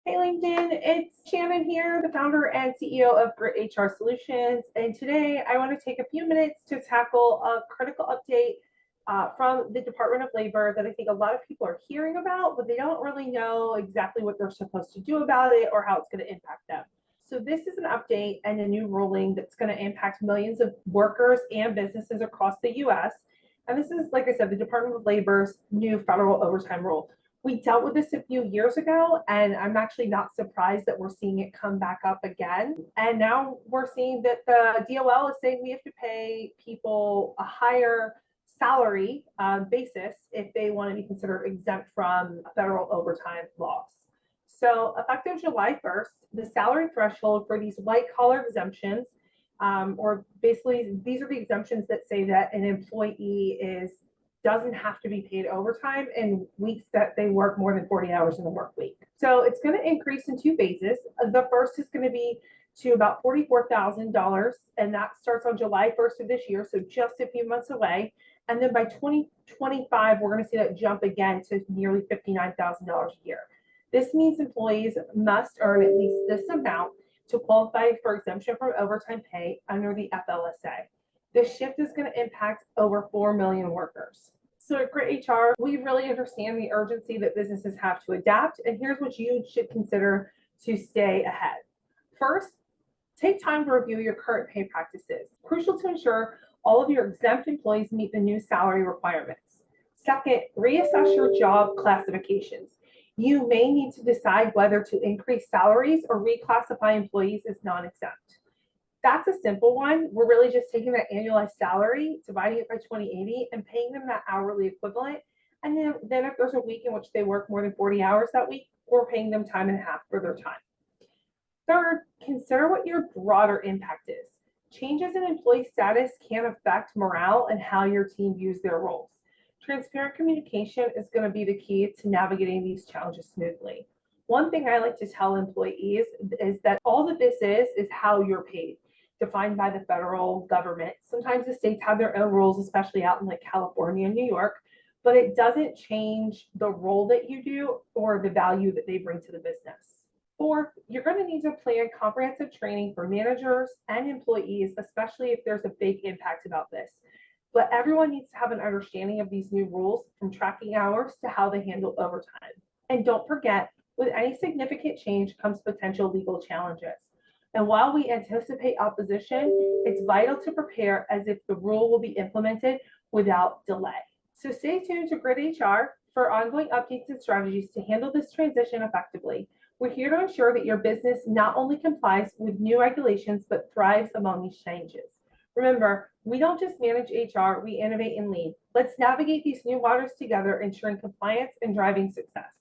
Hey LinkedIn, it's Shannon here, the founder and CEO of Grit HR Solutions. And today I want to take a few minutes to tackle a critical update from the Department of Labor that I think a lot of people are hearing about, but they don't really know exactly what they're supposed to do about it or how it's going to impact them. So this is an update and a new ruling that's going to impact millions of workers and businesses across the US. And this is, like I said, the Department of Labor's new federal overtime rule. We dealt with this a few years ago, and I'm actually not surprised that we're seeing it come back up again. And now we're seeing that the DOL is saying we have to pay people a higher salary basis if they want to be considered exempt from federal overtime laws. So, effective July 1st, the salary threshold for these white collar exemptions, or basically, these are the exemptions that say that an employee doesn't have to be paid overtime in weeks that they work more than 40 hours in a work week. So it's going to increase in two phases. The first is going to be to about $44,000, and that starts on July 1st of this year, so just a few months away. And then by 2025, we're going to see that jump again to nearly $59,000 a year. This means employees must earn at least this amount to qualify for exemption from overtime pay under the FLSA. This shift is going to impact over 4 million workers. So at Grit HR, we really understand the urgency that businesses have to adapt, and here's what you should consider to stay ahead. First, take time to review your current pay practices. Crucial to ensure all of your exempt employees meet the new salary requirements. Second, reassess your job classifications. You may need to decide whether to increase salaries or reclassify employees as non-exempt. That's a simple one. We're really just taking that annualized salary, dividing it by 2080, and paying them that hourly equivalent. And then if there's a week in which they work more than 40 hours that week, we're paying them time and a half for their time. Third, consider what your broader impact is. Changes in employee status can affect morale and how your team views their roles. Transparent communication is going to be the key to navigating these challenges smoothly. One thing I like to tell employees is that all that this is how you're paid, defined by the federal government. Sometimes the states have their own rules, especially out in like California and New York, but it doesn't change the role that you do or the value that they bring to the business. Fourth, you're going to need to plan comprehensive training for managers and employees, especially if there's a big impact about this. But everyone needs to have an understanding of these new rules, from tracking hours to how they handle overtime. And don't forget, with any significant change comes potential legal challenges. And while we anticipate opposition, it's vital to prepare as if the rule will be implemented without delay. So stay tuned to Grit HR for ongoing updates and strategies to handle this transition effectively. We're here to ensure that your business not only complies with new regulations, but thrives among these changes. Remember, we don't just manage HR, we innovate and lead. Let's navigate these new waters together, ensuring compliance and driving success.